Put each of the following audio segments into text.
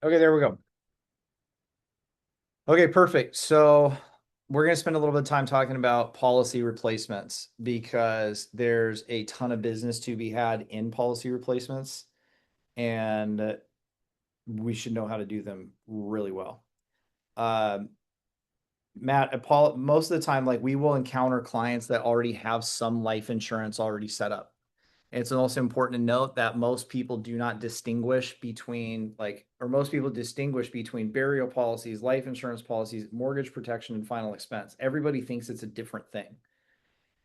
Okay, there we go. Okay, perfect. So we're going to spend a little bit of time talking about policy replacements because there's a ton of business to be had in policy replacements, and we should know how to do them really well. Um, Matt, most of the time, like we will encounter clients that already have some life insurance already set up. It's also important to note that most people do not distinguish between or most people distinguish between burial policies, life insurance policies, mortgage protection, and final expense. Everybody thinks it's a different thing.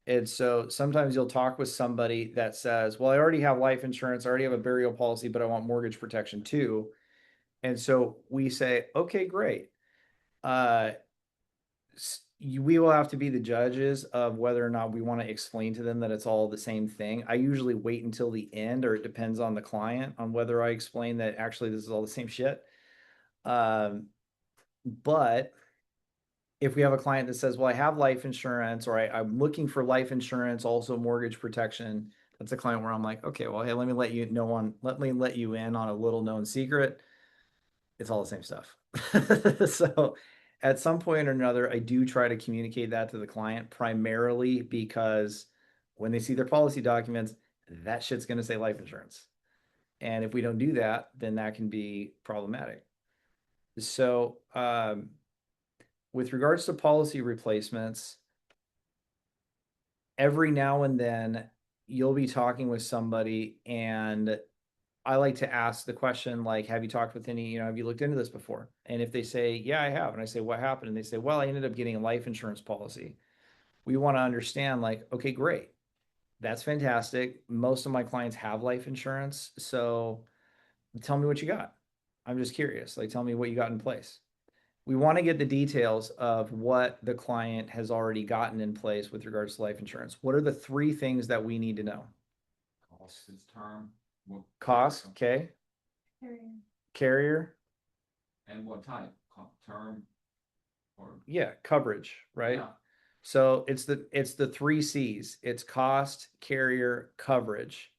And so sometimes you'll talk with somebody that says, well, I already have life insurance, I already have a burial policy, but I want mortgage protection too. And so we say, okay, great. Uh, we will have to be the judges of whether or not we want to explain to them that it's all the same thing. I usually wait until the end, or it depends on the client on whether I explain that actually this is all the same shit. Um, but if we have a client that says, well, I have life insurance, or I'm looking for life insurance, also mortgage protection, that's a client where I'm like, okay, well, hey, let me let you in on a little known secret. It's all the same stuff. So at some point or another, I do try to communicate that to the client primarily because when they see their policy documents, that shit's going to say life insurance. And if we don't do that, then that can be problematic. So, with regards to policy replacements, every now and then you'll be talking with somebody, and I like to ask the question, like, have you talked with have you looked into this before? And if they say, yeah, I have, and I say, what happened? And they say, well, I ended up getting a life insurance policy. We want to understand, like, okay, great. That's fantastic. Most of my clients have life insurance. So tell me what you got. I'm just curious. Like, tell me what you got in place. We want to get the details of what the client has already gotten in place with regards to life insurance. What are the three things that we need to know? Cost is term, what Cost, okay. Carrier, and what type? Term or yeah, coverage, right? yeah. So it's the three C's. It's cost, carrier, coverage.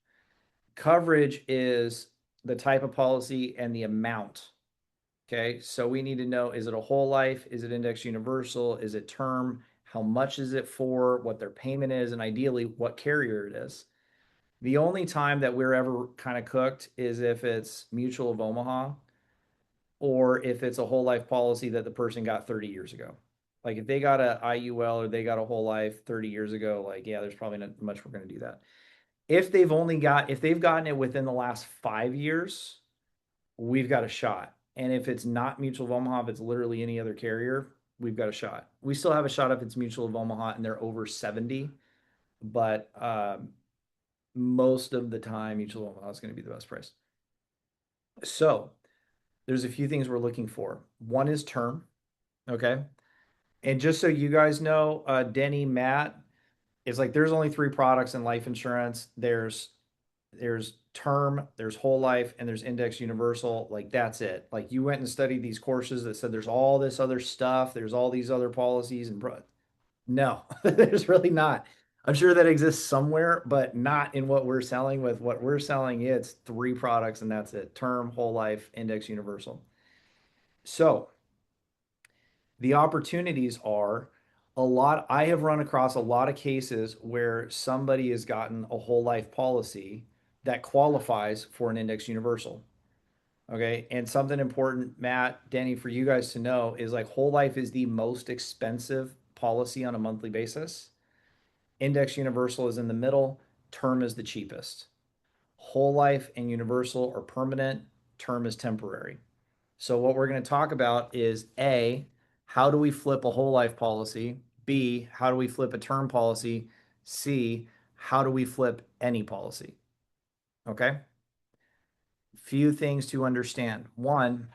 Coverage is the type of policy and the amount. Okay. So we need to know, is it a whole life? Is it index universal? Is it term? How much is it for? What their payment is, and ideally what carrier it is. The only time that we're ever kind of cooked is if it's Mutual of Omaha, or if it's a whole life policy that the person got 30 years ago. Like if they got a IUL or they got a whole life 30 years ago, like, yeah, there's probably not much we're going to do that. If they've gotten it within the last 5 years, we've got a shot. And if it's not Mutual of Omaha, if it's literally any other carrier, we've got a shot. We still have a shot if it's Mutual of Omaha and they're over 70, but most of the time, Mutual of Omaha is going to be the best price. So there's a few things we're looking for. One is term. Okay. And just so you guys know, Denny, Matt, is like there's only three products in life insurance. There's term, there's whole life, and there's index universal. Like that's it. Like you went and studied these courses that said there's all this other stuff, there's all these other policies no, there's really not. I'm sure that exists somewhere, but not in what we're selling. With what we're selling, it's three products and that's it. Term, whole life, index universal. So the opportunities are I have run across a lot of cases where somebody has gotten a whole life policy that qualifies for an index universal. Okay. And something important, Matt, Denny, for you guys to know is like whole life is the most expensive policy on a monthly basis. Index universal is in the middle, term is the cheapest. Whole life and universal are permanent, term is temporary. So what we're going to talk about is A, how do we flip a whole life policy? B, how do we flip a term policy? C, how do we flip any policy? Okay. Few things to understand. One,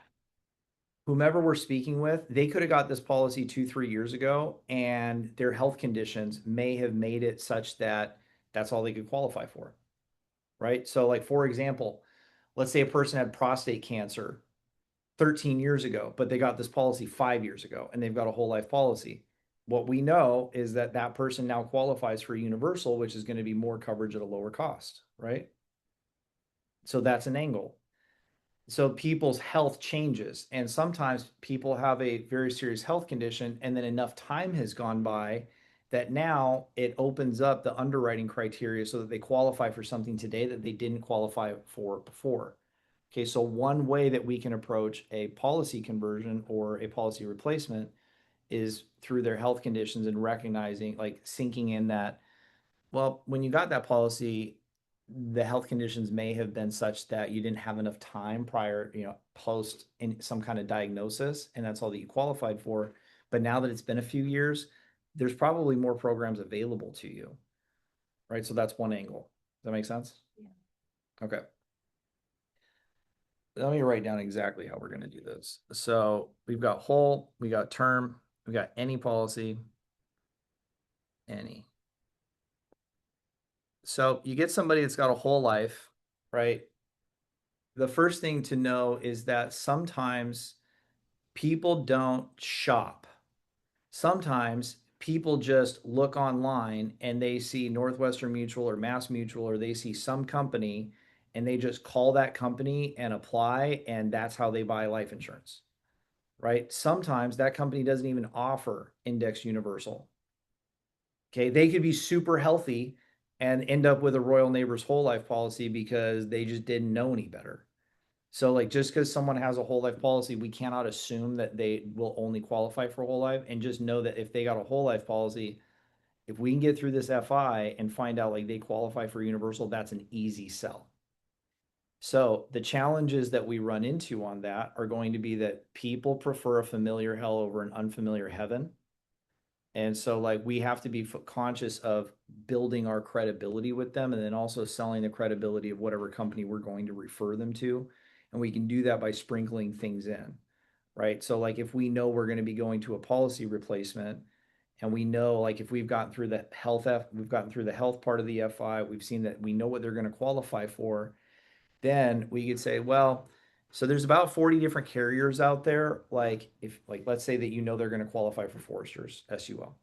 whomever we're speaking with, they could have got this policy 2, 3 years ago, and their health conditions may have made it such that that's all they could qualify for. Right. So, like, for example, let's say a person had prostate cancer 13 years ago, but they got this policy 5 years ago and they've got a whole life policy. What we know is that that person now qualifies for a universal, which is going to be more coverage at a lower cost, right? So that's an angle. So people's health changes, and sometimes people have a very serious health condition, and then enough time has gone by that now it opens up the underwriting criteria so that they qualify for something today that they didn't qualify for before. Okay, so one way that we can approach a policy conversion or a policy replacement is through their health conditions and recognizing, like sinking in that, well, when you got that policy, the health conditions may have been such that you didn't have enough time prior, post in some kind of diagnosis, and that's all that you qualified for. But now that it's been a few years, there's probably more programs available to you, right? So that's one angle. Does that make sense? Yeah. Okay. Let me write down exactly how we're going to do this. So we've got whole, we got term, we got any policy, any. So you get somebody that's got a whole life, right? The first thing to know is that sometimes people don't shop. Sometimes people just look online and they see Northwestern Mutual or Mass Mutual, or they see some company and they just call that company and apply, and that's how they buy life insurance, right? Sometimes that company doesn't even offer Index Universal. Okay, they could be super healthy and end up with a Royal Neighbors whole life policy because they just didn't know any better. So, like, just because someone has a whole life policy, we cannot assume that they will only qualify for whole life. And just know that if they got a whole life policy, if we can get through this FI and find out like they qualify for universal, that's an easy sell. So, the challenges that we run into on that are going to be that people prefer a familiar hell over an unfamiliar heaven. And so, like, we have to be conscious of building our credibility with them, and then also selling the credibility of whatever company we're going to refer them to. And we can do that by sprinkling things in, right? So, like, if we know we're going to be going to a policy replacement, and we know, like, if we've gotten through the we've gotten through the health part of the FI, we've seen that we know what they're going to qualify for, then we could say, well, so there's about 40 different carriers out there. Like, if, like, let's say that they're going to qualify for Foresters SUL.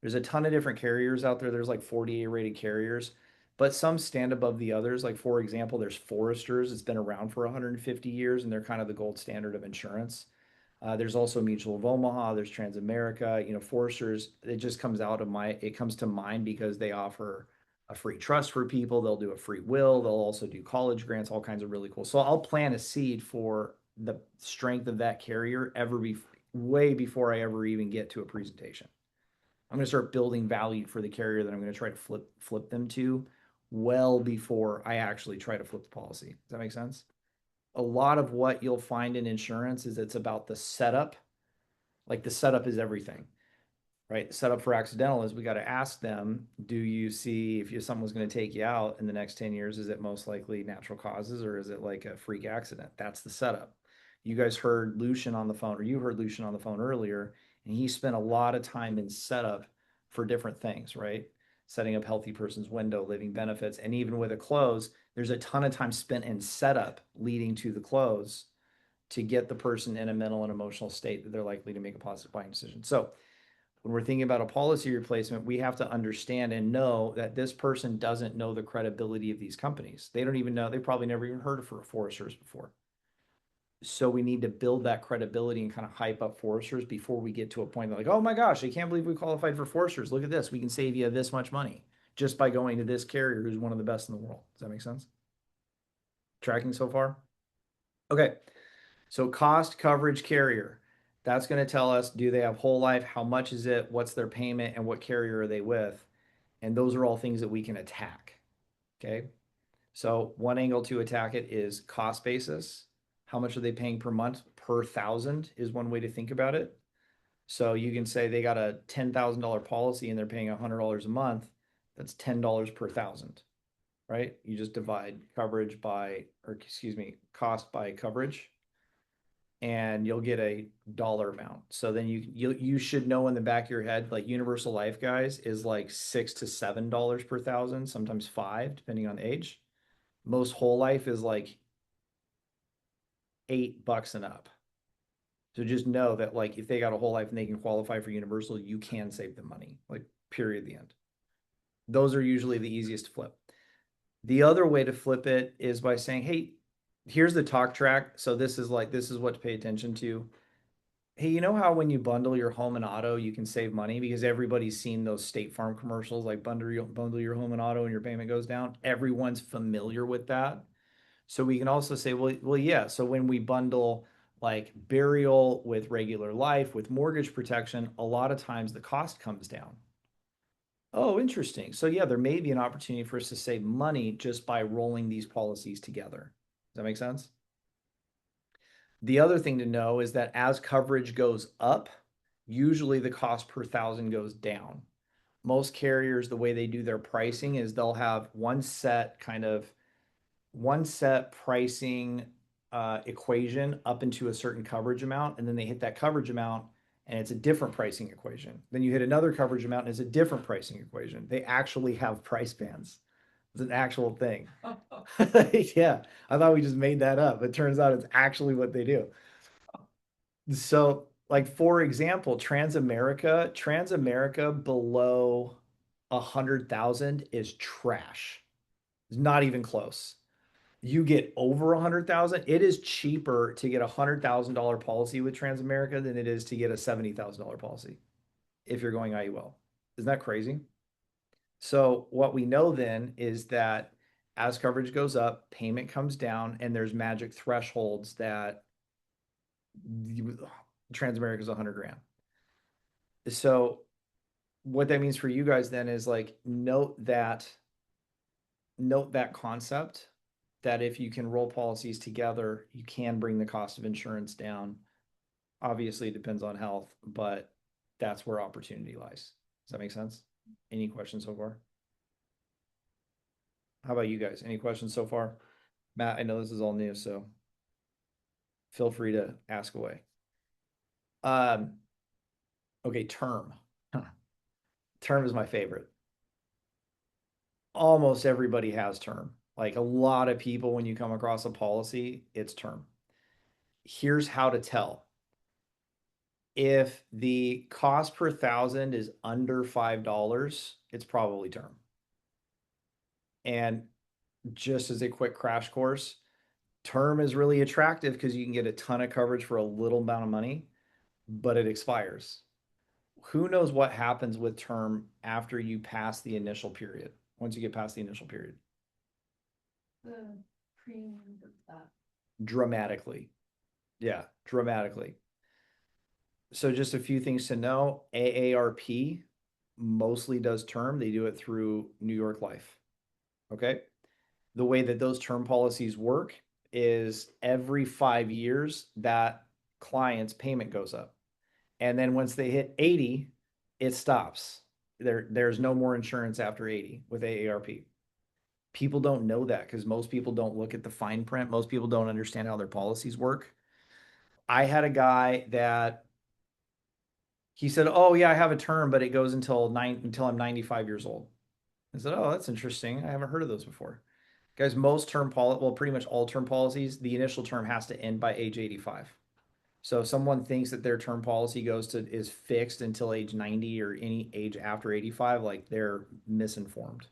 There's a ton of different carriers out there. There's like 48 rated carriers, but some stand above the others. Like, for example, there's Foresters. It's been around for 150 years, and they're kind of the gold standard of insurance. There's also Mutual of Omaha. There's Transamerica. Foresters. It comes to mind because they offer a free trust for people. They'll do a free will. They'll also do college grants, all kinds of really cool. So I'll plant a seed for the strength of that carrier way before I ever even get to a presentation. I'm going to start building value for the carrier that I'm going to try to flip them to well before I actually try to flip the policy. Does that make sense? A lot of what you'll find in insurance is it's about the setup. Like, the setup is everything, right? The setup for accidental is we got to ask them, do you see if someone's going to take you out in the next 10 years, is it most likely natural causes or is it like a freak accident? That's the setup. You guys heard Lucian on the phone, or you heard Lucian on the phone earlier, and he spent a lot of time in setup for different things, right? Setting up healthy person's window, living benefits, and even with a close, there's a ton of time spent in setup leading to the close to get the person in a mental and emotional state that they're likely to make a positive buying decision. So when we're thinking about a policy replacement, we have to understand and know that this person doesn't know the credibility of these companies. They don't even know, they probably never even heard of Foresters before. So we need to build that credibility and kind of hype up Foresters before we get to a point that, like, oh my gosh, I can't believe we qualified for Foresters. Look at this. We can save you this much money just by going to this carrier who's one of the best in the world. Does that make sense? Tracking so far? Okay. So cost, coverage, carrier. That's going to tell us, do they have whole life? How much is it? What's their payment? And what carrier are they with? And those are all things that we can attack. Okay. So one angle to attack it is cost basis. How much are they paying per month? Per thousand is one way to think about it. So you can say they got a $10,000 policy and they're paying $100 a month. That's $10 per thousand, right? You just divide cost by coverage, and you'll get a dollar amount. So then you should know in the back of your head, like, universal life, guys, is like $6 to $7 per thousand, sometimes 5, depending on age. Most whole life is like $8 and up. So just know that, like, if they got a whole life and they can qualify for universal, you can save them money, like, period, the end. Those are usually the easiest to flip. The other way to flip it is by saying, hey, here's the talk track. So this is what to pay attention to. Hey, you know how when you bundle your home and auto, you can save money because everybody's seen those State Farm commercials, like bundle your home and auto and your payment goes down. Everyone's familiar with that. So we can also say, yeah. So when we bundle like burial with regular life with mortgage protection, a lot of times the cost comes down. Oh, interesting. So yeah, there may be an opportunity for us to save money just by rolling these policies together. Does that make sense? The other thing to know is that as coverage goes up, usually the cost per thousand goes down. Most carriers, the way they do their pricing is they'll have one set pricing equation up into a certain coverage amount, and then they hit that coverage amount and it's a different pricing equation. Then you hit another coverage amount and it's a different pricing equation. They actually have price bands. It's an actual thing. Yeah, I thought we just made that up. It turns out it's actually what they do. So, like for example, Transamerica below 100,000 is trash. It's not even close. You get over 100,000, it is cheaper to get $100,000 policy with Transamerica than it is to get a $70,000 policy if you're going IUL. Isn't that crazy? So what we know then is that as coverage goes up, payment comes down, and there's magic thresholds that Transamerica is 100 grand. So what that means for you guys then is like note that concept that if you can roll policies together, you can bring the cost of insurance down. Obviously, it depends on health, but that's where opportunity lies. Does that make sense? Any questions so far? How about you guys? Any questions so far? Matt, I know this is all new, so feel free to ask away. Um, okay, term. Term is my favorite. Almost everybody has term. Like a lot of people, when you come across a policy, it's term. Here's how to tell. If the cost per thousand is under $5, it's probably term. And just as a quick crash course, term is really attractive because you can get a ton of coverage for a little amount of money, but it expires. Who knows what happens with term after you pass the initial period? Once you get past the initial period, The premium of that. dramatically. Yeah, dramatically. So just a few things to know. AARP mostly does term. They do it through New York Life. Okay. The way that those term policies work is every 5 years that client's payment goes up. And then once they hit 80, it stops. There's no more insurance after 80 with AARP. People don't know that because most people don't look at the fine print. Most people don't understand how their policies work. I had a guy that he said, "Oh yeah, I have a term, but it goes until I'm 95 years old." I said, "Oh, that's interesting. I haven't heard of those before." Guys, well, pretty much all term policies, the initial term has to end by age 85. So if someone thinks that their term policy is fixed until age 90 or any age after 85, like they're misinformed.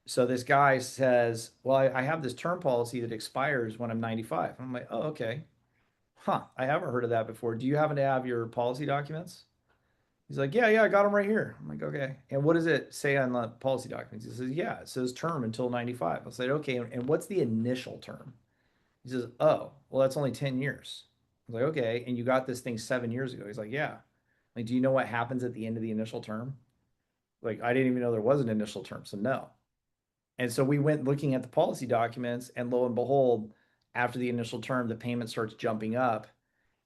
So this guy says, "Well, I have this term policy that expires when I'm 95." I'm like, "Oh, okay. Huh. I haven't heard of that before. Do you happen to have your policy documents?" He's like, "Yeah, I got them right here." I'm like, "Okay." And what does it say on the policy documents? He says, "Yeah, it says term until 95." I said, "Okay. And what's the initial term?" He says, "Oh, well, that's only 10 years." I was like, "Okay. And you got this thing 7 years ago." He's like, "Yeah." Like, do you know what happens at the end of the initial term? Like, I didn't even know there was an initial term. So, no. And so we went looking at the policy documents, and lo and behold, after the initial term, the payment starts jumping up.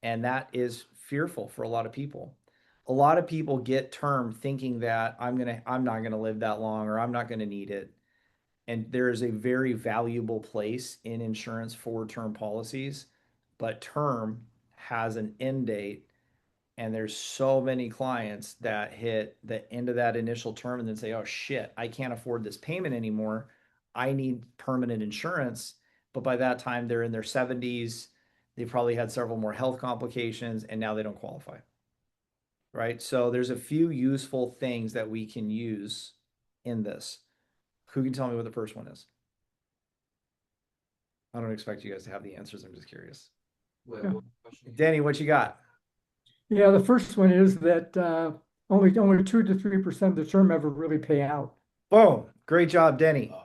And that is fearful for a lot of people. A lot of people get term thinking that I'm not gonna live that long or I'm not gonna need it. And there is a very valuable place in insurance for term policies, but term has an end date, and there's so many clients that hit the end of that initial term and then say, "Oh shit, I can't afford this payment anymore. I need permanent insurance." But by that time, they're in their 70s. They've probably had several more health complications, and now they don't qualify. Right. So there's a few useful things that we can use in this. Who can tell me what the first one is? I don't expect you guys to have the answers. I'm just curious. Wait, Yeah. what question? Danny, what you got? Yeah, the first one is that only 2 to 3% of the term ever really pay out. Boom. Great job, Denny.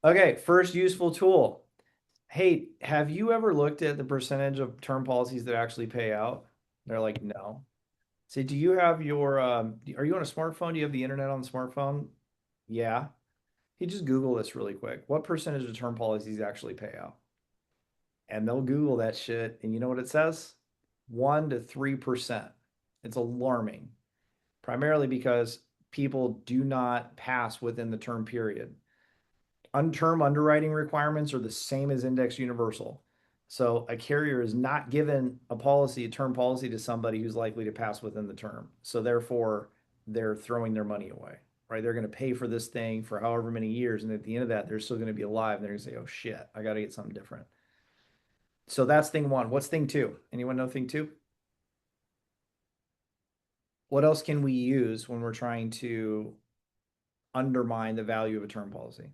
Okay, first useful tool. Hey, have you ever looked at the percentage of term policies that actually pay out? They're like, no. Say, do you have your are you on a smartphone? Do you have the internet on the smartphone? Yeah. You just Google this really quick. What percentage of term policies actually pay out? And they'll Google that shit, and you know what it says? 1 to 3%. It's alarming, primarily because people do not pass within the term period. Unterm underwriting requirements are the same as index universal. So a carrier is not given a policy, a term policy to somebody who's likely to pass within the term. So therefore, they're throwing their money away, right? They're going to pay for this thing for however many years. And at the end of that, they're still going to be alive. And they're going to say, oh shit, I got to get something different. So that's thing one. What's thing two? Anyone know thing two? What else can we use when we're trying to undermine the value of a term policy?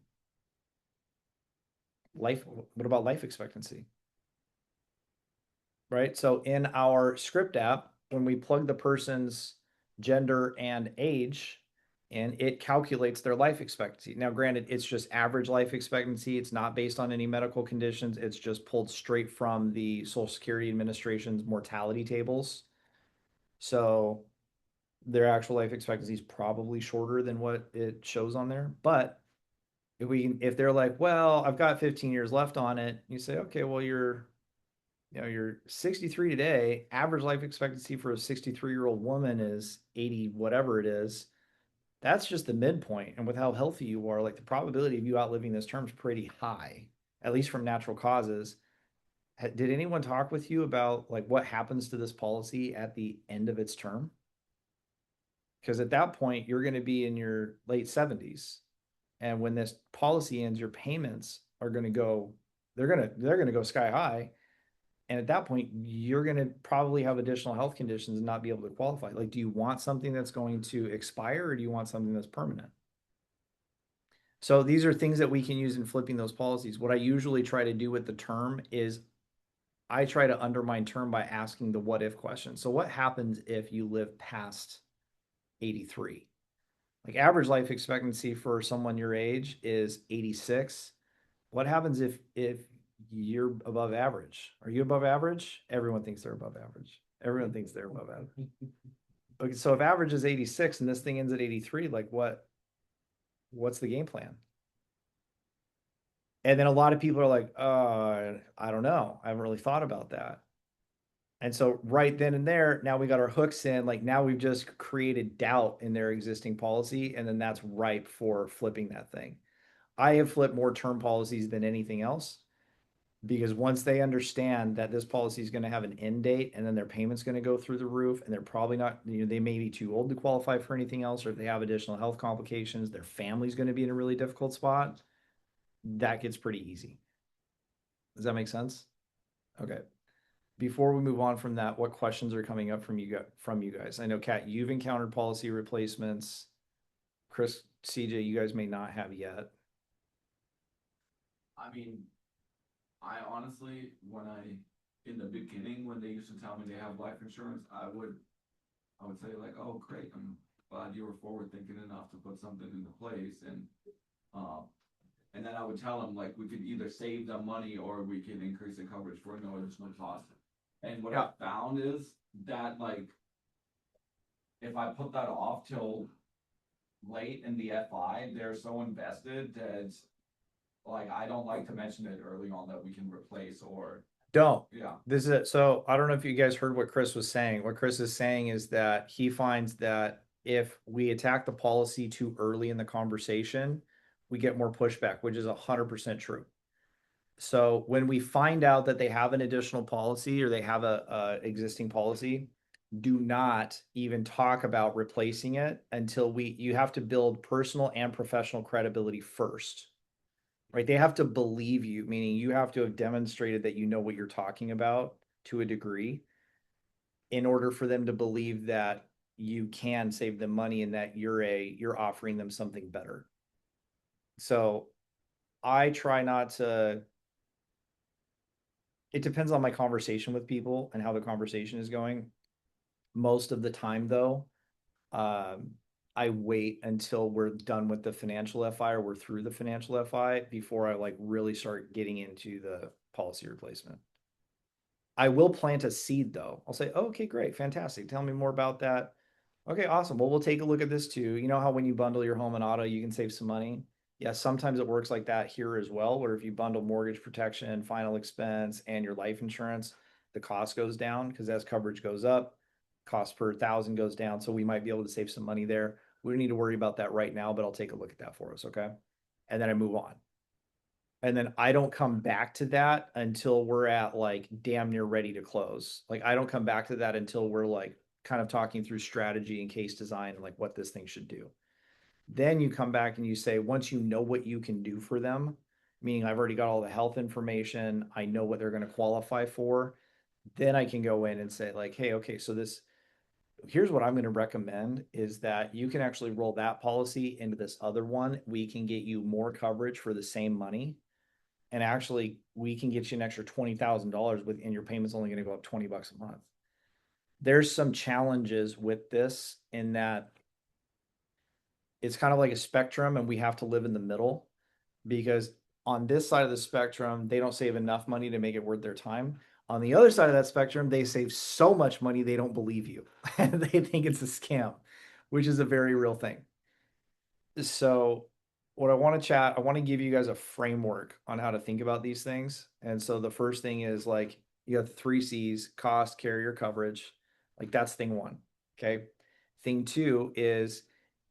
Life, what about life expectancy? Right? So in our script app, when we plug the person's gender and age, and it calculates their life expectancy. Now, granted, it's just average life expectancy. It's not based on any medical conditions. It's just pulled straight from the Social Security Administration's mortality tables. So their actual life expectancy is probably shorter than what it shows on there. But if they're like, well, I've got 15 years left on it, you say, okay, well, you're 63 today. Average life expectancy for a 63-year-old woman is 80, whatever it is. That's just the midpoint. And with how healthy you are, like the probability of you outliving this term is pretty high, at least from natural causes. Did anyone talk with you about like what happens to this policy at the end of its term? Because at that point, you're going to be in your late 70s. And when this policy ends, your payments are going to go, they're going to go sky high. And at that point, you're going to probably have additional health conditions and not be able to qualify. Like, do you want something that's going to expire or do you want something that's permanent? So these are things that we can use in flipping those policies. What I usually try to do with the term is I try to undermine term by asking the what if question. So what happens if you live past 83? Like average life expectancy for someone your age is 86. What happens if you're above average? Are you above average? Everyone thinks they're above average. Everyone thinks they're above average. Okay, so if average is 86 and this thing ends at 83, like what's the game plan? And then a lot of people are like, I don't know. I haven't really thought about that. And so right then and there, now we got our hooks in, like now we've just created doubt in their existing policy, and then that's ripe for flipping that thing. I have flipped more term policies than anything else because once they understand that this policy is going to have an end date and then their payment's going to go through the roof and they're probably not, they may be too old to qualify for anything else, or if they have additional health complications, their family's going to be in a really difficult spot. That gets pretty easy. Does that make sense? Okay. Before we move on from that, what questions are coming up from you guys? I know, Kat, you've encountered policy replacements. Chris, CJ, you guys may not have yet. I mean, I honestly, in the beginning, when they used to tell me they have life insurance, I would say like, oh, great, I'm glad you were forward thinking enough to put something into place. And then I would tell them like, we could either save them money or we can increase the coverage for no additional cost. And what I found is that like, if I put that off till late in the FI, they're so invested that like, I don't like to mention it early on that we can replace or. Don't. Yeah. This is it. So I don't know if you guys heard what Chris was saying. What Chris is saying is that he finds that if we attack the policy too early in the conversation, we get more pushback, which is 100% true. So when we find out that they have an additional policy or they have a existing policy, do not even talk about replacing it until you have to build personal and professional credibility first, right? They have to believe you, meaning you have to have demonstrated that you know what you're talking about to a degree in order for them to believe that you can save them money and that you're offering them something better. So I try not to it depends on my conversation with people and how the conversation is going. Most of the time, though, I wait until we're done with the financial FI or we're through the financial FI before I like really start getting into the policy replacement. I will plant a seed though. I'll say, oh, okay, great, fantastic. Tell me more about that. Okay, awesome. Well, we'll take a look at this too. You know how when you bundle your home and auto, you can save some money? Yeah, sometimes it works like that here as well, where if you bundle mortgage protection, final expense, and your life insurance, the cost goes down because as coverage goes up, cost per thousand goes down. So we might be able to save some money there. We don't need to worry about that right now, but I'll take a look at that for us, okay? And then I move on. And then I don't come back to that until we're at like damn near ready to close. Like I don't come back to that until we're like kind of talking through strategy and case design and like what this thing should do. Then you come back and you say, once you know what you can do for them, meaning I've already got all the health information, I know what they're going to qualify for, then I can go in and say like, hey, okay, so this here's what I'm going to recommend is that you can actually roll that policy into this other one. We can get you more coverage for the same money. And actually, we can get you an extra $20,000 with, and your payment's only going to go up $20 a month. There's some challenges with this in that it's kind of like a spectrum, and we have to live in the middle because on this side of the spectrum, they don't save enough money to make it worth their time. On the other side of that spectrum, they save so much money they don't believe you. They think it's a scam, which is a very real thing. So, what I want to chat, I want to give you guys a framework on how to think about these things. And so, the first thing is like you have the three C's: cost, carrier, coverage. Like that's thing one. Okay. Thing two is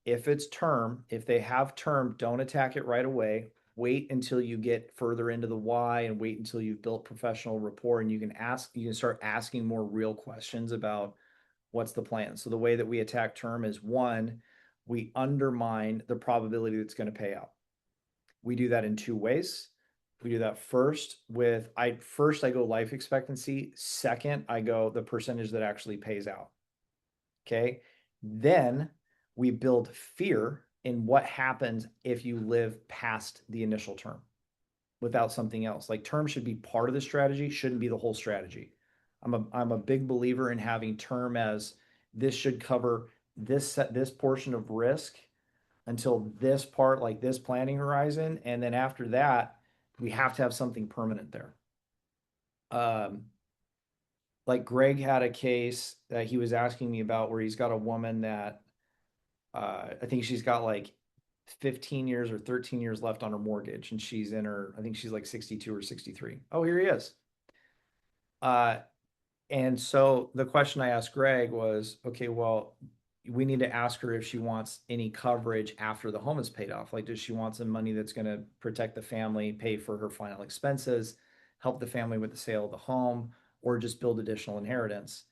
if it's term, if they have term, don't attack it right away. Wait until you get further into the why and wait until you've built professional rapport and you can start asking more real questions about what's the plan. So the way that we attack term is one, we undermine the probability that's going to pay out. We do that in two ways. We do that first with I go life expectancy. Second, I go the percentage that actually pays out. Okay. Then we build fear in what happens if you live past the initial term without something else. Like term should be part of the strategy, shouldn't be the whole strategy. I'm a big believer in having term as this should cover this portion of risk until this part, like this planning horizon, and then after that, we have to have something permanent there. Like Greg had a case that he was asking me about where he's got a woman that I think she's got like 15 years or 13 years left on her mortgage, and she's in her, I think she's like 62 or 63. Oh, here he is. And so the question I asked Greg was, okay, well, we need to ask her if she wants any coverage after the home is paid off. Like, does she want some money that's going to protect the family, pay for her final expenses, help the family with the sale of the home, or just build additional inheritance?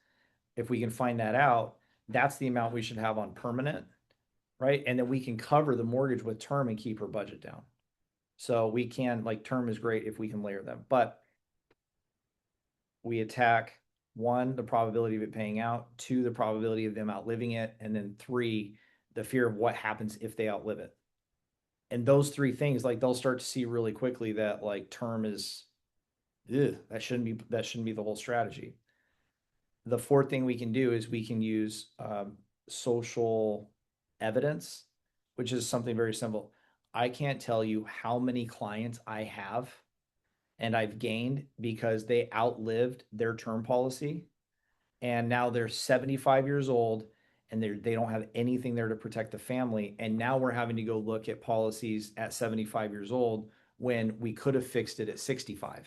If we can find that out, that's the amount we should have on permanent, right? And then we can cover the mortgage with term and keep her budget down. So we can, like, term is great if we can layer them, but we attack one, the probability of it paying out, two, the probability of them outliving it, and then three, the fear of what happens if they outlive it. And those three things, like they'll start to see really quickly that like term is, that shouldn't be the whole strategy. The fourth thing we can do is we can use social evidence, which is something very simple. I can't tell you how many clients I have and I've gained because they outlived their term policy and now they're 75 years old and they don't have anything there to protect the family. And now we're having to go look at policies at 75 years old when we could have fixed it at 65,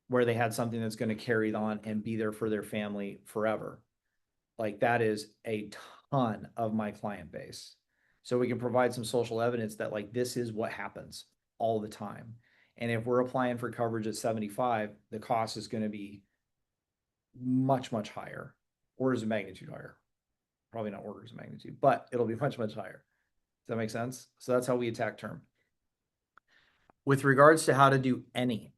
where they had something that's going to carry on and be there for their family forever. Like that is a ton of my client base. So we can provide some social evidence that like this is what happens all the time. And if we're applying for coverage at 75, the cost is going to be much, much higher, orders of magnitude higher. Probably not orders of magnitude, but it'll be much, much higher. Does that make sense? So that's how we attack term. With regards to how to do any,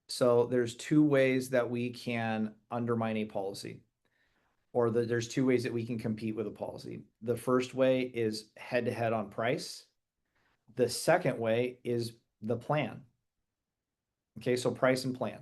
so there's two ways that we can undermine a policy, or there's two ways that we can compete with a policy. The first way is head to head on price. The second way is the plan. Okay, so price and plan.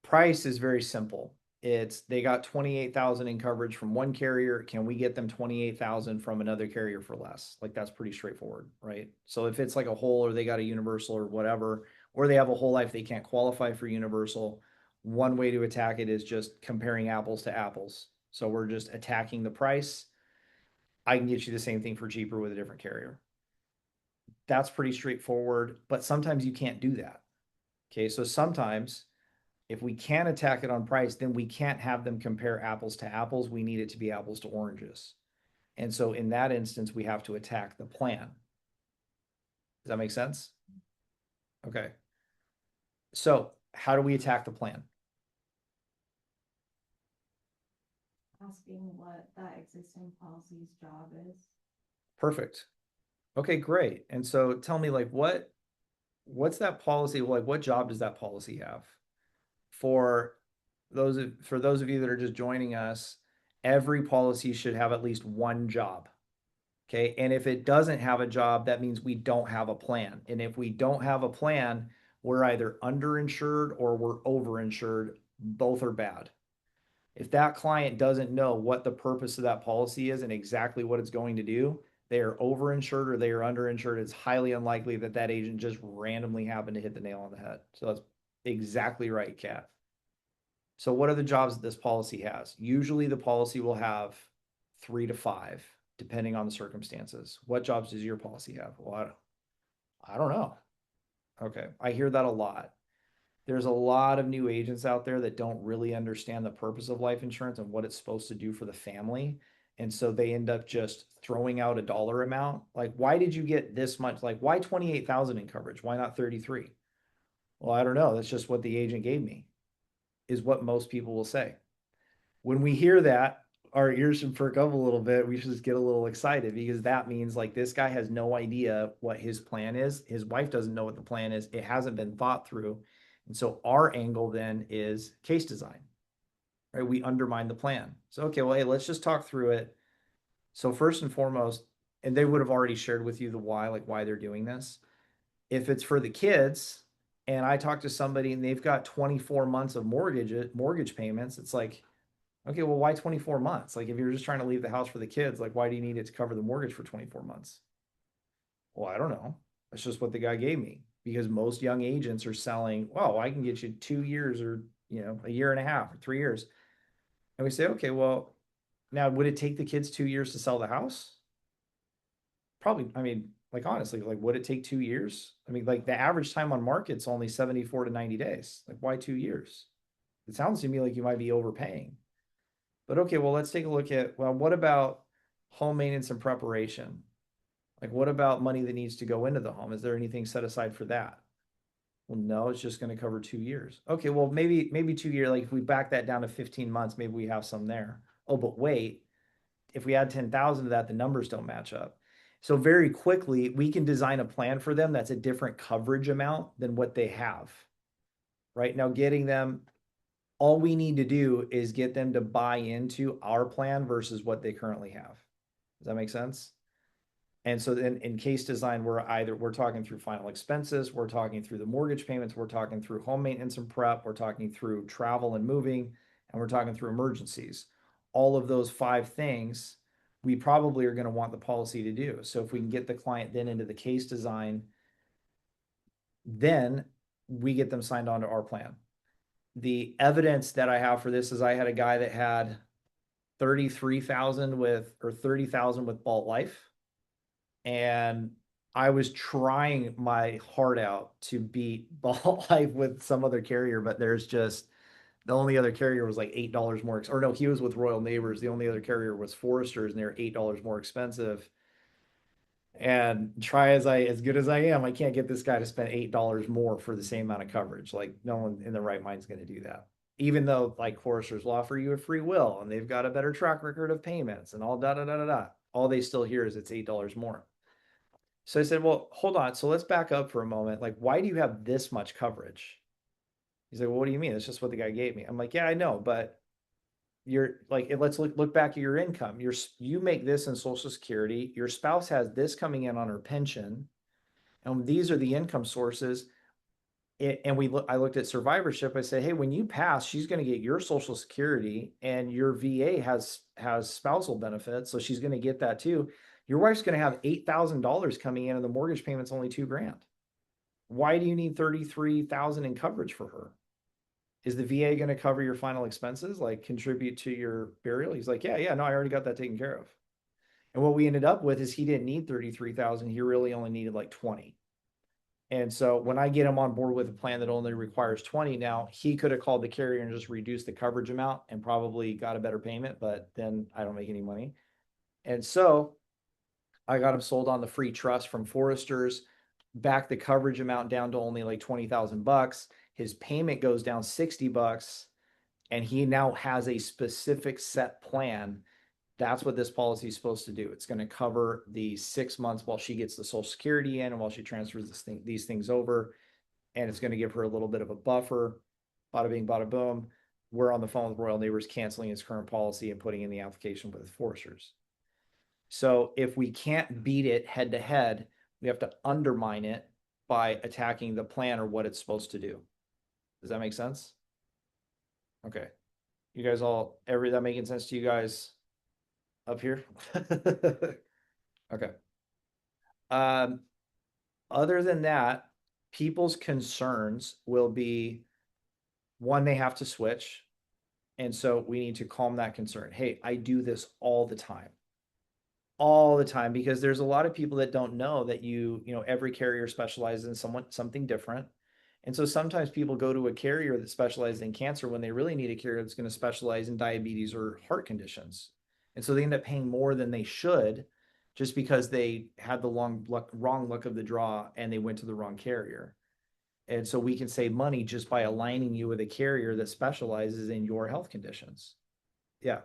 Price is very simple. It's they got 28,000 in coverage from one carrier. Can we get them 28,000 from another carrier for less? Like that's pretty straightforward, right? So if it's like a whole or they got a universal or whatever, or they have a whole life they can't qualify for universal, one way to attack it is just comparing apples to apples. So we're just attacking the price. I can get you the same thing for cheaper with a different carrier. That's pretty straightforward, but sometimes you can't do that. Okay, so sometimes if we can attack it on price, then we can't have them compare apples to apples. We need it to be apples to oranges. And so in that instance, we have to attack the plan. Does that make sense? Okay. So how do we attack the plan? Asking what that existing policy's job is. Perfect. Okay, great. And so tell me like what's that policy like what job does that policy have? For those of you that are just joining us, every policy should have at least one job. Okay. And if it doesn't have a job, that means we don't have a plan. And if we don't have a plan, we're either underinsured or we're overinsured. Both are bad. If that client doesn't know what the purpose of that policy is and exactly what it's going to do, they are overinsured or they are underinsured. It's highly unlikely that that agent just randomly happened to hit the nail on the head. So that's exactly right, Kat. So what are the jobs that this policy has? Usually the policy will have 3 to 5, depending on the circumstances. What jobs does your policy have? Well, I don't know. Okay. I hear that a lot. There's a lot of new agents out there that don't really understand the purpose of life insurance and what it's supposed to do for the family. And so they end up just throwing out a dollar amount. Like, why did you get this much? Like, why 28,000 in coverage? Why not 33? Well, I don't know. That's just what the agent gave me, is what most people will say. When we hear that, our ears should perk up a little bit. We should just get a little excited because that means like this guy has no idea what his plan is. His wife doesn't know what the plan is. It hasn't been thought through. And so our angle then is case design, right? We undermine the plan. So, okay, well, hey, let's just talk through it. So first and foremost, and they would have already shared with you the why, like why they're doing this. If it's for the kids and I talk to somebody and they've got 24 months of mortgage payments, it's like, okay, well, why 24 months? Like if you're just trying to leave the house for the kids, like why do you need it to cover the mortgage for 24 months? Well, I don't know. That's just what the guy gave me because most young agents are selling, well, I can get you 2 years or, a year and a half or 3 years. And we say, okay, well, now would it take the kids 2 years to sell the house? Probably. I mean, like honestly, like would it take 2 years? I mean, like the average time on market's only 74 to 90 days. Like why 2 years? It sounds to me like you might be overpaying. But okay, well, let's take a look at, well, what about home maintenance and preparation? Like, what about money that needs to go into the home? Is there anything set aside for that? Well, no, it's just going to cover 2 years. Okay, well, maybe 2 years. Like if we back that down to 15 months, maybe we have some there. Oh, but wait, if we add 10,000 to that, the numbers don't match up. So very quickly, we can design a plan for them that's a different coverage amount than what they have. Right now, getting them, all we need to do is get them to buy into our plan versus what they currently have. Does that make sense? And so then in case design, we're talking through final expenses, we're talking through the mortgage payments, we're talking through home maintenance and prep, we're talking through travel and moving, and we're talking through emergencies. All of those 5 things, we probably are going to want the policy to do. So if we can get the client then into the case design, then we get them signed on to our plan. The evidence that I have for this is I had a guy that had 33,000 or 30,000 with Balt Life. And I was trying my heart out to beat Balt Life with some other carrier, but there's just the only other carrier was like $8 more, or no, he was with Royal Neighbors. The only other carrier was Foresters, and they're $8 more expensive. And as good as I am, I can't get this guy to spend $8 more for the same amount of coverage. Like no one in the right mind is going to do that. Even though like Foresters will offer you a free will and they've got a better track record of payments and all all they still hear is it's $8 more. So I said, well, hold on. So let's back up for a moment. Like, why do you have this much coverage? He's like, well, what do you mean? It's just what the guy gave me. I'm like, yeah, I know, but you're like, let's look back at your income. You make this in Social Security. Your spouse has this coming in on her pension. And these are the income sources. I looked at survivorship. I said, hey, when you pass, she's going to get your social security and your VA has spousal benefits. So she's going to get that too. Your wife's going to have $8,000 coming in and the mortgage payment's only $2,000. Why do you need 33,000 in coverage for her? Is the VA going to cover your final expenses, like contribute to your burial? He's like, yeah, no, I already got that taken care of. And what we ended up with is he didn't need 33,000. He really only needed like 20. And so when I get him on board with a plan that only requires 20, now he could have called the carrier and just reduced the coverage amount and probably got a better payment, but then I don't make any money. And so I got him sold on the free trust from Foresters, back the coverage amount down to only like $20,000. His payment goes down $60, and he now has a specific set plan. That's what this policy is supposed to do. It's going to cover the 6 months while she gets the Social Security in and while she transfers these things over. And it's going to give her a little bit of a buffer. Bada bing, bada boom. We're on the phone with Royal Neighbors canceling his current policy and putting in the application with the Foresters. So if we can't beat it head to head, we have to undermine it by attacking the plan or what it's supposed to do. Does that make sense? Okay. You guys all, that making sense to you guys up here? Okay. Other than that, people's concerns will be, one, they have to switch. And so we need to calm that concern. Hey, I do this all the time. All the time, because there's a lot of people that don't know that every carrier specializes in something different. And so sometimes people go to a carrier that specializes in cancer when they really need a carrier that's going to specialize in diabetes or heart conditions. And so they end up paying more than they should just because they had the wrong luck of the draw and they went to the wrong carrier. And so we can save money just by aligning you with a carrier that specializes in your health conditions. Yeah.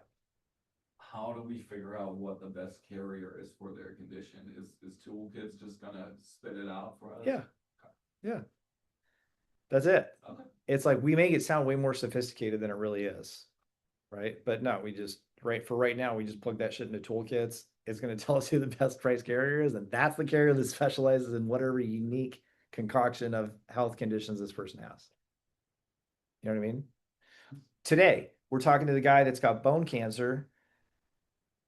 How do we figure out what the best carrier is for their condition? Is Toolkits just gonna spit it out for us? Yeah. Yeah. That's it. Okay. It's like we make it sound way more sophisticated than it really is. Right. But no, right now, we just plug that shit into Toolkits. It's going to tell us who the best price carrier is. And that's the carrier that specializes in whatever unique concoction of health conditions this person has. You know what I mean? Today, we're talking to the guy that's got bone cancer.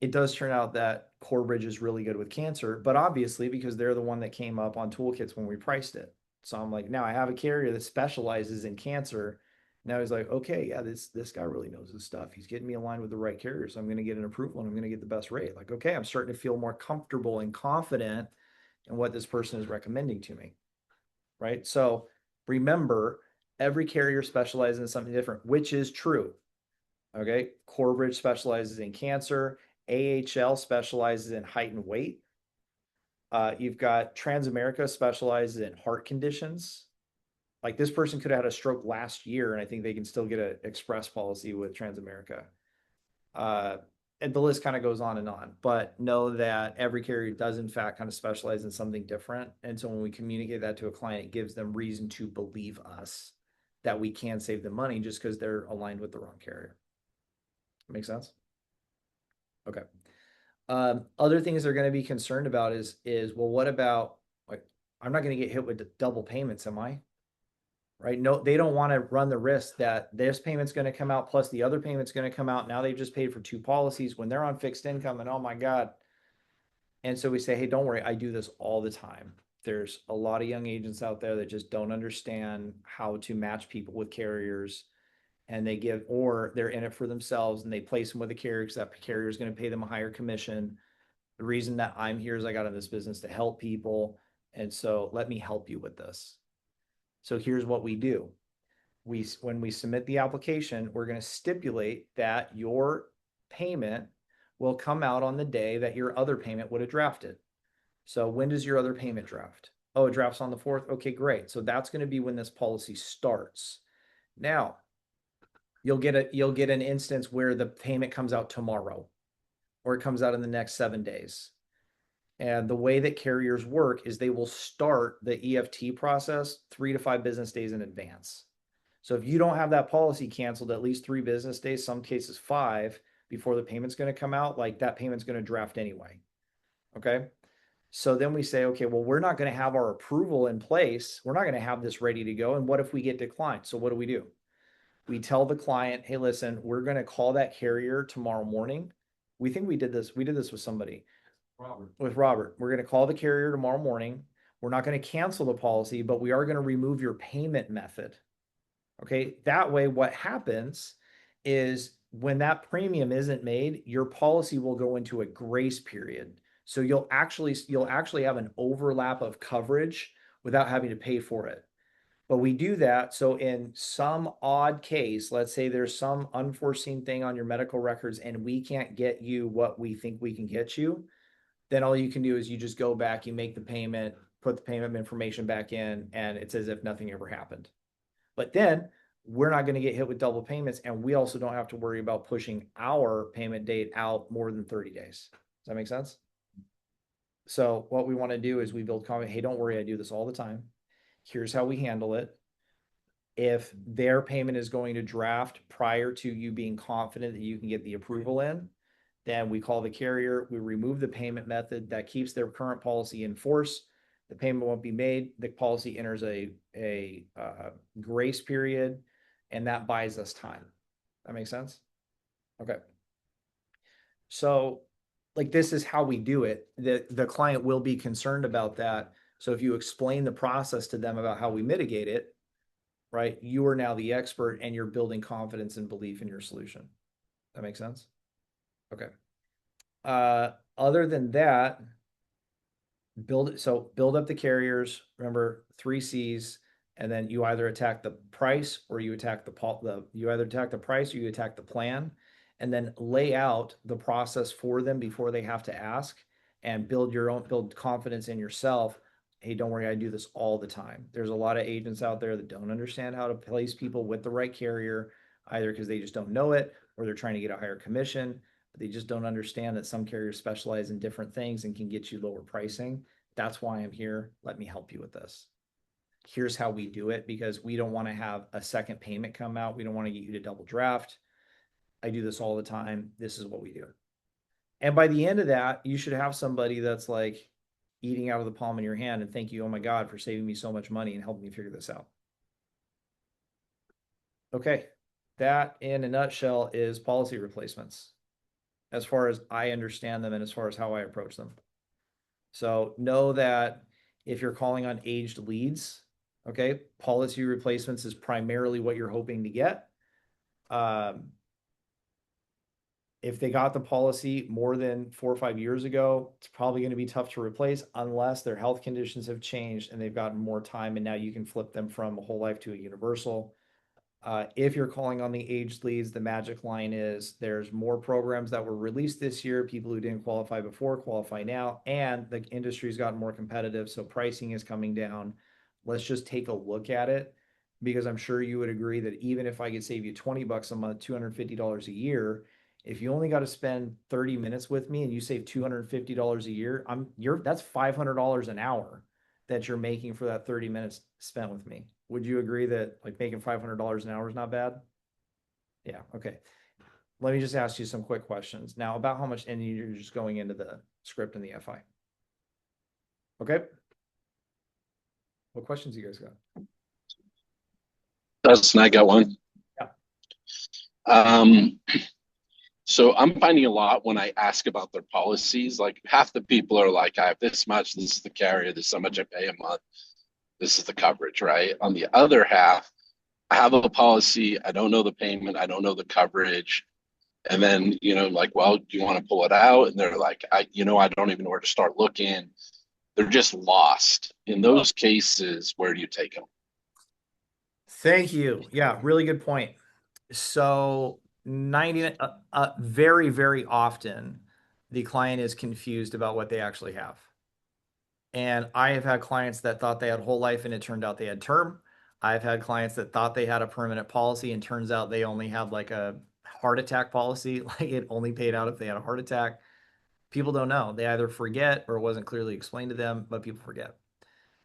It does turn out that Corebridge is really good with cancer, but obviously because they're the one that came up on Toolkits when we priced it. So I'm like, now I have a carrier that specializes in cancer. Now he's like, okay, yeah, this guy really knows his stuff. He's getting me aligned with the right carrier. So I'm going to get an approval and I'm going to get the best rate. Like, okay, I'm starting to feel more comfortable and confident in what this person is recommending to me. Right. So remember, every carrier specializes in something different, which is true. Okay. Corebridge specializes in cancer. AHL specializes in height and weight. You've got Transamerica specializes in heart conditions. Like this person could have had a stroke last year, and I think they can still get an express policy with Transamerica. And the list kind of goes on and on, but know that every carrier does in fact kind of specialize in something different. And so when we communicate that to a client, it gives them reason to believe us that we can save them money just because they're aligned with the wrong carrier. Make sense? Okay. Other things they're going to be concerned about is, well, what about, like, I'm not going to get hit with double payments, am I? Right? No, they don't want to run the risk that this payment's going to come out plus the other payment's going to come out. Now they've just paid for two policies when they're on fixed income, and oh my God. And so we say, hey, don't worry, I do this all the time. There's a lot of young agents out there that just don't understand how to match people with carriers, and or they're in it for themselves and they place them with a carrier because that carrier is going to pay them a higher commission. The reason that I'm here is I got in this business to help people. And so let me help you with this. So here's what we do. When we submit the application, we're going to stipulate that your payment will come out on the day that your other payment would have drafted. So when does your other payment draft? Oh, it drafts on the 4th. Okay, great. So that's going to be when this policy starts. Now, you'll get an instance where the payment comes out tomorrow, or it comes out in the next 7 days. And the way that carriers work is they will start the EFT process 3 to 5 business days in advance. So if you don't have that policy canceled at least 3 business days, some cases 5, before the payment's going to come out, like that payment's going to draft anyway. Okay. So then we say, okay, well, we're not going to have our approval in place. We're not going to have this ready to go. And what if we get declined? So what do? We tell the client, hey, listen, we're going to call that carrier tomorrow morning. We think we did this. We did this with somebody, Robert. with Robert. We're going to call the carrier tomorrow morning. We're not going to cancel the policy, but we are going to remove your payment method. Okay. That way, what happens is when that premium isn't made, your policy will go into a grace period. So you'll actually have an overlap of coverage without having to pay for it. But we do that. So in some odd case, let's say there's some unforeseen thing on your medical records and we can't get you what we think we can get you, then all you can do is you just go back, you make the payment, put the payment information back in, and it's as if nothing ever happened. But then we're not going to get hit with double payments. And we also don't have to worry about pushing our payment date out more than 30 days. Does that make sense? So what we want to do is we build confidence. Hey, don't worry, I do this all the time. Here's how we handle it. If their payment is going to draft prior to you being confident that you can get the approval in, then we call the carrier, we remove the payment method that keeps their current policy in force. The payment won't be made. The policy enters a grace period, and that buys us time. That makes sense? Okay. So like this is how we do it. The client will be concerned about that. So if you explain the process to them about how we mitigate it, right, you are now the expert and you're building confidence and belief in your solution. That makes sense? Okay. Other than that, build up the carriers. Remember 3 C's, and then you either attack the price or you attack you either attack the price or you attack the plan, and then lay out the process for them before they have to ask, and build confidence in yourself. Hey, don't worry, I do this all the time. There's a lot of agents out there that don't understand how to place people with the right carrier, either because they just don't know it or they're trying to get a higher commission. But they just don't understand that some carriers specialize in different things and can get you lower pricing. That's why I'm here. Let me help you with this. Here's how we do it, because we don't want to have a second payment come out. We don't want to get you to double draft. I do this all the time. This is what we do. And by the end of that, you should have somebody that's like eating out of the palm of your hand and thank you, oh my God, for saving me so much money and helping me figure this out. Okay. That in a nutshell is policy replacements, as far as I understand them and as far as how I approach them. So know that if you're calling on aged leads, okay, policy replacements is primarily what you're hoping to get. If they got the policy more than 4 or 5 years ago, it's probably going to be tough to replace unless their health conditions have changed and they've gotten more time and now you can flip them from a whole life to a universal. If you're calling on the aged leads, the magic line is there's more programs that were released this year. People who didn't qualify before qualify now, and the industry's gotten more competitive. So pricing is coming down. Let's just take a look at it, because I'm sure you would agree that even if I could save you $20 a month, $250 a year, if you only got to spend 30 minutes with me and you save $250 a year, that's $500 an hour that you're making for that 30 minutes spent with me. Would you agree that like making $500 an hour is not bad? Yeah. Okay. Let me just ask you some quick questions now about how much, and you're just going into the script and the FI. Okay. What questions you guys got? Dustin, I got one. Yeah. So I'm finding a lot when I ask about their policies, like half the people are like, I have this much, this is the carrier, this is how much I pay a month, this is the coverage, right? On the other half, I have a policy, I don't know the payment, I don't know the coverage. And then, like, well, do you want to pull it out? And they're like, I don't even know where to start looking. They're just lost. In those cases, where do you take them? Thank you. Yeah, really good point. So very, very often the client is confused about what they actually have. And I have had clients that thought they had whole life and it turned out they had term. I've had clients that thought they had a permanent policy and turns out they only had like a heart attack policy. Like it only paid out if they had a heart attack. People don't know. They either forget or it wasn't clearly explained to them, but people forget.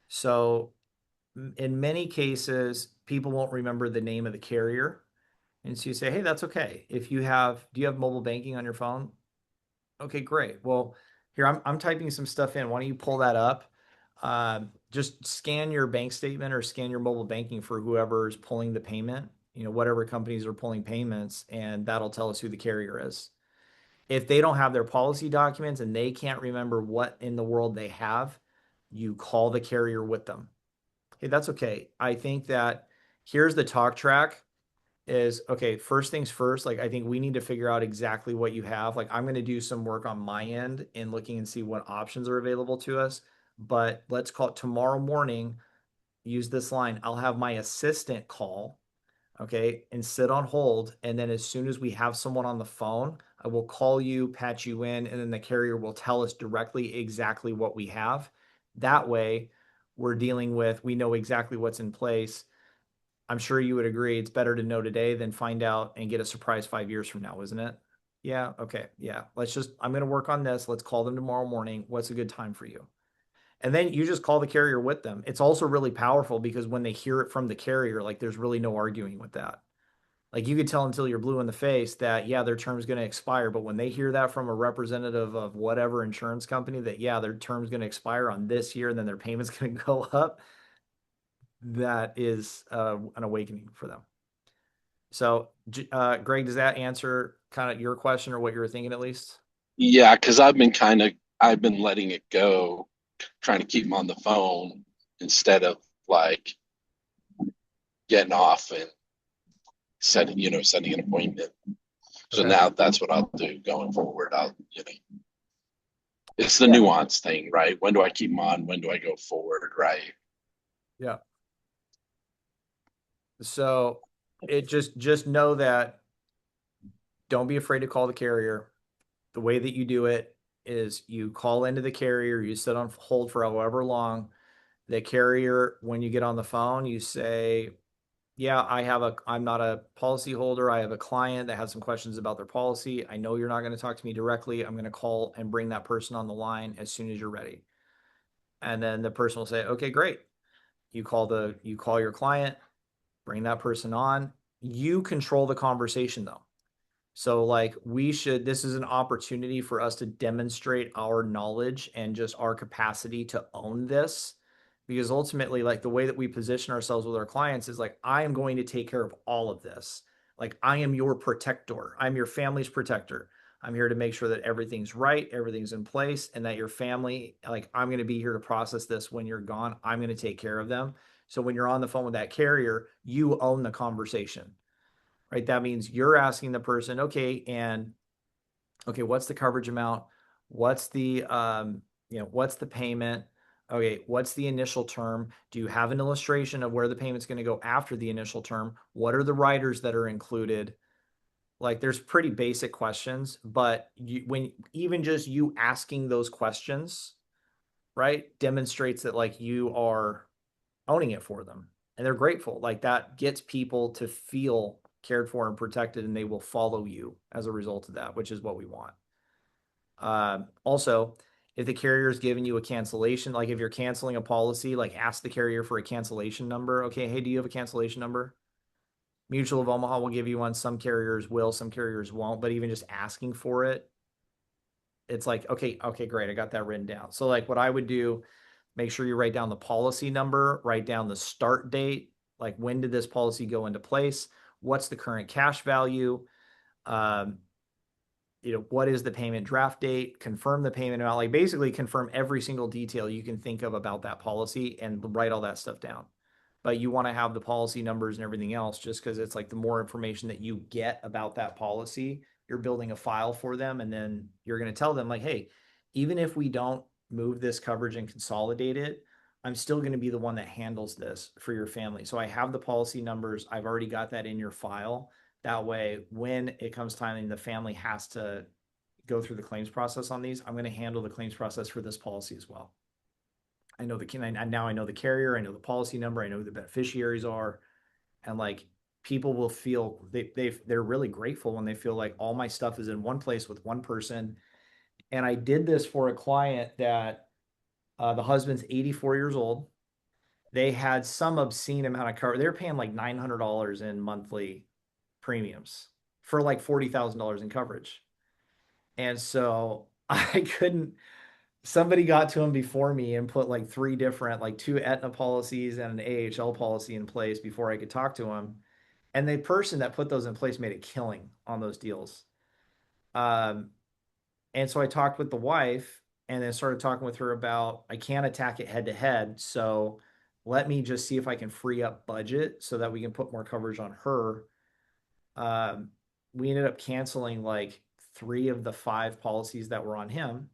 So in many cases, people won't remember the name of the carrier. And so you say, hey, that's okay. Do you have mobile banking on your phone? Okay, great. Well, Here, I'm typing some stuff in. Why don't you pull that up? Just scan your bank statement or scan your mobile banking for whoever is pulling the payment, whatever companies are pulling payments, and that'll tell us who the carrier is. If they don't have their policy documents and they can't remember what in the world they have, you call the carrier with them. Hey, that's okay. I think that here's the talk track is okay. First things first, like I think we need to figure out exactly what you have. Like I'm going to do some work on my end in looking and see what options are available to us. But let's call it tomorrow morning. Use this line. I'll have my assistant call, okay, and sit on hold. And then as soon as we have someone on the phone, I will call you, patch you in, and then the carrier will tell us directly exactly what we have. That way, we know exactly what's in place. I'm sure you would agree it's better to know today than find out and get a surprise 5 years from now, isn't it? Yeah. Okay. Yeah. I'm going to work on this. Let's call them tomorrow morning. What's a good time for you? And then you just call the carrier with them. It's also really powerful because when they hear it from the carrier, like there's really no arguing with that. Like you could tell until you're blue in the face that, yeah, their term's going to expire. But when they hear that from a representative of whatever insurance company that, yeah, their term's going to expire on this year and then their payment's going to go up, that is an awakening for them. So, Greg, does that answer kind of your question or what you were thinking at least? Yeah, because I've been letting it go, trying to keep them on the phone instead of like getting off and setting an appointment. So Okay. now that's what I'll do going forward. It's the Yeah. nuance thing, right? When do I keep them on? When do I go forward, right? Yeah. So it just know that don't be afraid to call the carrier. The way that you do it is you call into the carrier, you sit on hold for however long. The carrier, when you get on the phone, you say, yeah, I'm not a policy holder. I have a client that has some questions about their policy. I know you're not going to talk to me directly. I'm going to call and bring that person on the line as soon as you're ready. And then the person will say, okay, great. You call your client, bring that person on. You control the conversation though. So like this is an opportunity for us to demonstrate our knowledge and just our capacity to own this. Because ultimately, like the way that we position ourselves with our clients is like, I am going to take care of all of this. Like I am your protector. I'm your family's protector. I'm here to make sure that everything's right, everything's in place, and that your family, like I'm going to be here to process this when you're gone. I'm going to take care of them. So when you're on the phone with that carrier, you own the conversation, right? That means you're asking the person, okay, what's the coverage amount? What's what's the payment? Okay, what's the initial term? Do you have an illustration of where the payment's going to go after the initial term? What are the riders that are included? Like there's pretty basic questions, but when even just you asking those questions, right, demonstrates that like you are owning it for them and they're grateful. Like that gets people to feel cared for and protected and they will follow you as a result of that, which is what we want. Also, if the carrier is giving you a cancellation, like if you're canceling a policy, like ask the carrier for a cancellation number. Okay, hey, do you have a cancellation number? Mutual of Omaha will give you one. Some carriers will, some carriers won't, but even just asking for it, it's like, okay, great. I got that written down. So like what I would do, make sure you write down the policy number, write down the start date, like when did this policy go into place? What's the current cash value? Um, what is the payment draft date? Confirm the payment amount, like basically confirm every single detail you can think of about that policy and write all that stuff down. But you want to have the policy numbers and everything else just because it's like the more information that you get about that policy, you're building a file for them. And then you're going to tell them, like, hey, even if we don't move this coverage and consolidate it, I'm still going to be the one that handles this for your family. So I have the policy numbers. I've already got that in your file. That way, when it comes time and the family has to go through the claims process on these, I'm going to handle the claims process for this policy as well. I know now I know the carrier, I know the policy number, I know who the beneficiaries are, and like people will feel they're really grateful when they feel like all my stuff is in one place with one person. And I did this for a client that the husband's 84 years old. They had some obscene amount of cover. They were paying like $900 in monthly premiums for like $40,000 in coverage. And so I couldn't, somebody got to him before me and put like three different, like two Aetna policies and an AHL policy in place before I could talk to him. And the person that put those in place made a killing on those deals. Um, and so I talked with the wife and then started talking with her about I can't attack it head to head. So let me just see if I can free up budget so that we can put more coverage on her. We ended up canceling like three of the five policies that were on him.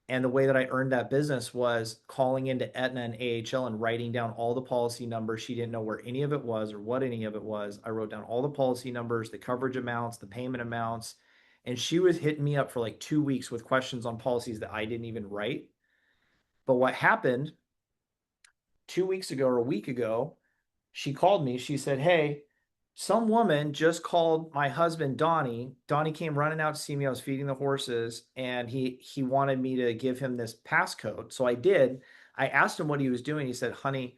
And the way that I earned that business was calling into Aetna and AHL and writing down all the policy numbers. She didn't know where any of it was or what any of it was. I wrote down all the policy numbers, the coverage amounts, the payment amounts. And she was hitting me up for like 2 weeks with questions on policies that I didn't even write. But what happened 2 weeks ago or a week ago, she called me. She said, "Hey, some woman just called my husband Donnie. Donnie came running out to see me. I was feeding the horses, and he wanted me to give him this passcode. So I did. I asked him what he was doing. He said, "Honey,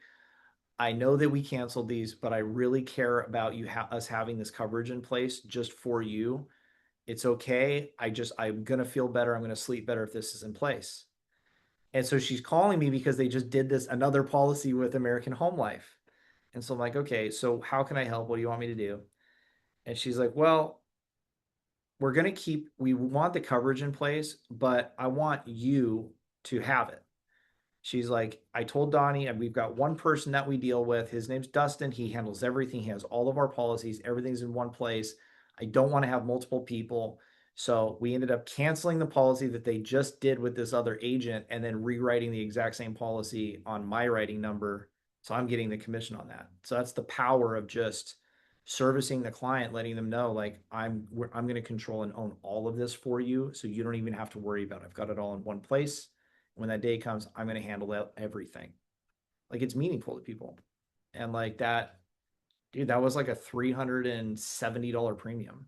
I know that we canceled these, but I really care about us having this coverage in place just for you. It's okay. I'm gonna feel better. I'm gonna sleep better if this is in place." And so she's calling me because they just did this another policy with American Home Life. And so I'm like, okay, so how can I help? What do you want me to do? And she's like, well, we want the coverage in place, but I want you to have it. She's like, I told Donnie, and we've got one person that we deal with. His name's Dustin. He handles everything. He has all of our policies. Everything's in one place. I don't want to have multiple people. So we ended up canceling the policy that they just did with this other agent and then rewriting the exact same policy on my writing number. So I'm getting the commission on that. So that's the power of just servicing the client, letting them know like I'm going to control and own all of this for you, so you don't even have to worry about it. I've got it all in one place. When that day comes, I'm going to handle everything. Like it's meaningful to people. And like that, dude, that was like a $370 premium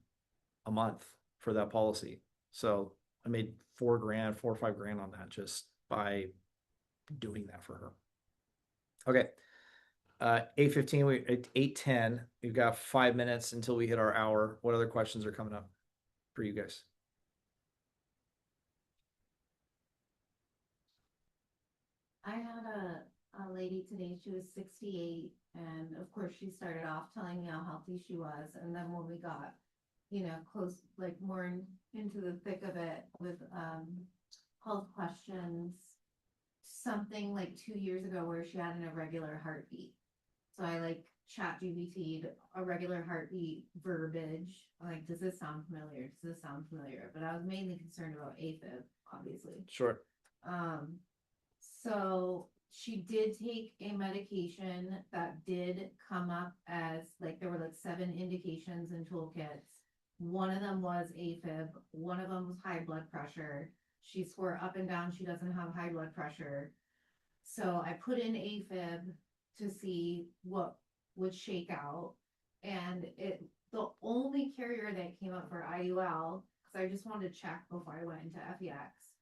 a month for that policy. So I made $4,000, 4 or 5 grand on that just by doing that for her. Okay. 8:15, 8:10. We've got 5 minutes until we hit our hour. What other questions are coming up for you guys? I had a lady today, she was 68, and of course she started off telling me how healthy she was, and then when we got, close, like more into the thick of it with health questions, something like 2 years ago where she had an irregular heartbeat. So I like ChatGPT'd a regular heartbeat verbiage. Like, does this sound familiar? Does this sound familiar? But I was mainly concerned about AFib, obviously. Sure. So she did take a medication that did come up as like there were like 7 indications and toolkits. One of them was AFib, one of them was high blood pressure. She swore up and down she doesn't have high blood pressure. So I put in AFib to see what would shake out. And the only carrier that came up for IUL, because I just wanted to check before I went into FEX,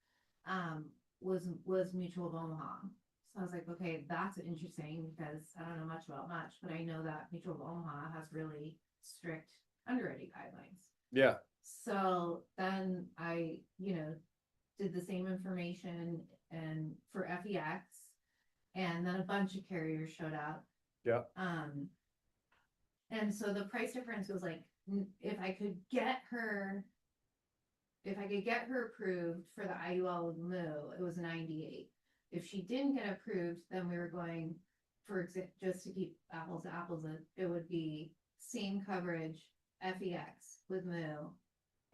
was Mutual of Omaha. So I was like, okay, that's interesting because I don't know much about much, but I know that Mutual of Omaha has really strict underwriting guidelines. Yeah. So then I, did the same information and for FEX, and then a bunch of carriers showed up. Yeah. And so the price difference was like, if I could get her approved for the IUL with Moo, it was 98. If she didn't get approved, then we were going just to keep apples to apples, it would be same coverage FEX with Moo,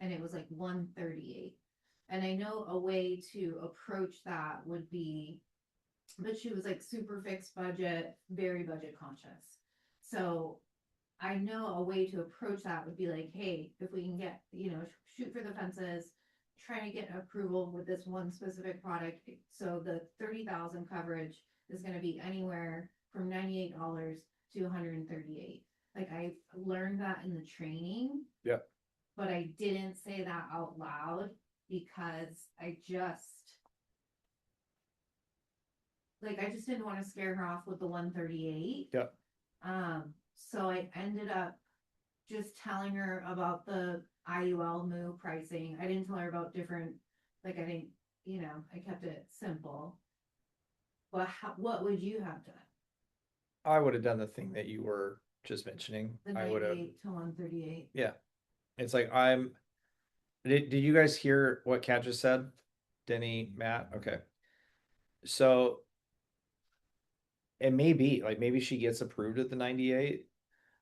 and it was like 138. And I know a way to approach that would be, but she was like super fixed budget, very budget conscious. So I know a way to approach that would be like, hey, if we can get, shoot for the fences, trying to get approval with this one specific product. So the 30,000 coverage is going to be anywhere from $98 to $138. Like I learned that in the training. Yeah. But I didn't say that out loud because I just didn't want to scare her off with the 138. Yeah. So I ended up just telling her about the IUL Moo pricing. I didn't tell her about different, like I didn't I kept it simple. But what would you have done? I would have done the thing that you were just mentioning. The I would have, 98 to 138? yeah. It's like did you guys hear what Kat just said? Denny, Matt? Okay. So it may be like maybe she gets approved at the 98.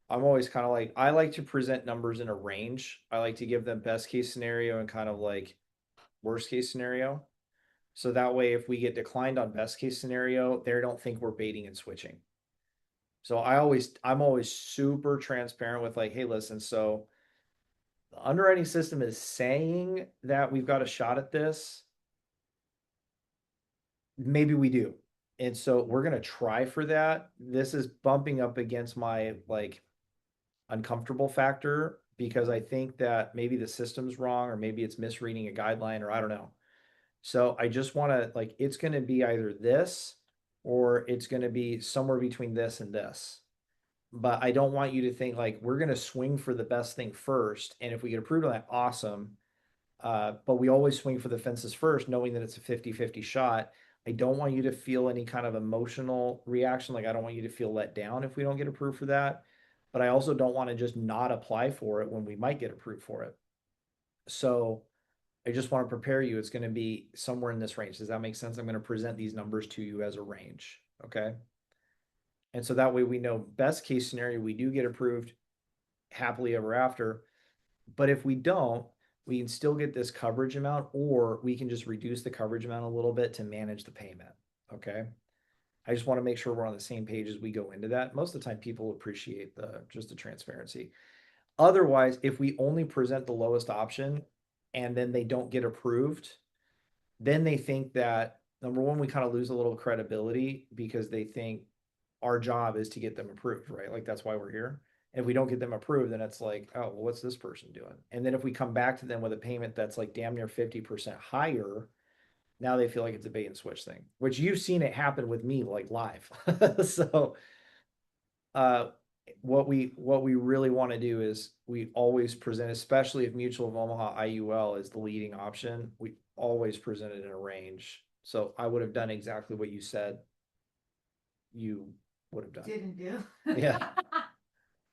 I'm always kind of like, I like to present numbers in a range. I like to give them best case scenario and kind of like worst case scenario. So that way, if we get declined on best case scenario, they don't think we're baiting and switching. So I'm always super transparent with like, hey, listen, so the underwriting system is saying that we've got a shot at this. Maybe we do. And so we're going to try for that. This is bumping up against my like uncomfortable factor because I think that maybe the system's wrong or maybe it's misreading a guideline or I don't know. So I just want to like, it's going to be either this or it's going to be somewhere between this and this. But I don't want you to think like we're going to swing for the best thing first. And if we get approved on that, awesome. But we always swing for the fences first, knowing that it's a 50-50 shot. I don't want you to feel any kind of emotional reaction. Like I don't want you to feel let down if we don't get approved for that. But I also don't want to just not apply for it when we might get approved for it. So I just want to prepare you. It's going to be somewhere in this range. Does that make sense? I'm going to present these numbers to you as a range. Okay. And so that way we know best case scenario, we do get approved happily ever after. But if we don't, we can still get this coverage amount, or we can just reduce the coverage amount a little bit to manage the payment. Okay. I just want to make sure we're on the same page as we go into that. Most of the time people appreciate just the transparency. Otherwise, if we only present the lowest option and then they don't get approved, then they think that number one, we kind of lose a little credibility because they think our job is to get them approved, right? Like that's why we're here. And if we don't get them approved, then it's like, oh, well, what's this person doing? And then if we come back to them with a payment that's like damn near 50% higher, now they feel like it's a bait and switch thing, which you've seen it happen with me like live. So what we really want to do is we always present, especially if Mutual of Omaha IUL is the leading option, we always present it in a range. So I would have done exactly what you said you would have done. Didn't do. Yeah.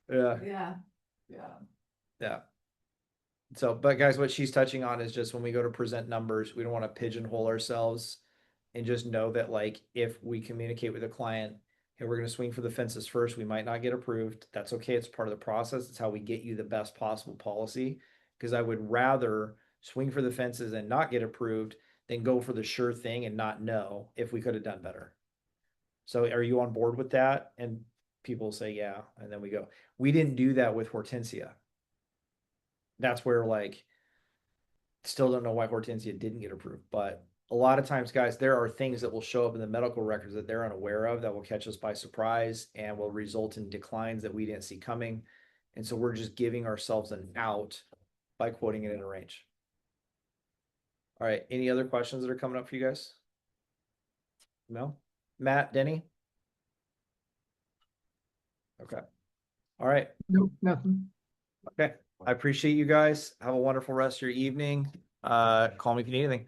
Yeah. Yeah. Yeah. Yeah. So, but guys, what she's touching on is just when we go to present numbers, we don't want to pigeonhole ourselves and just know that like if we communicate with a client, hey, we're going to swing for the fences first, we might not get approved. That's okay. It's part of the process. It's how we get you the best possible policy. Because I would rather swing for the fences and not get approved than go for the sure thing and not know if we could have done better. So are you on board with that? And people say, yeah. And then we go. We didn't do that with Hortensia. That's where like, still don't know why Hortensia didn't get approved. But a lot of times, guys, there are things that will show up in the medical records that they're unaware of that will catch us by surprise and will result in declines that we didn't see coming. And so we're just giving ourselves an out by quoting it in a range. All right. Any other questions that are coming up for you guys? No? Matt, Denny? Okay. All right. Nope, nothing. Okay. I appreciate you guys. Have a wonderful rest of your evening. Call me if you need anything.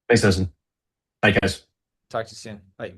Thanks, Edison. Bye, guys. Talk to you soon. Bye.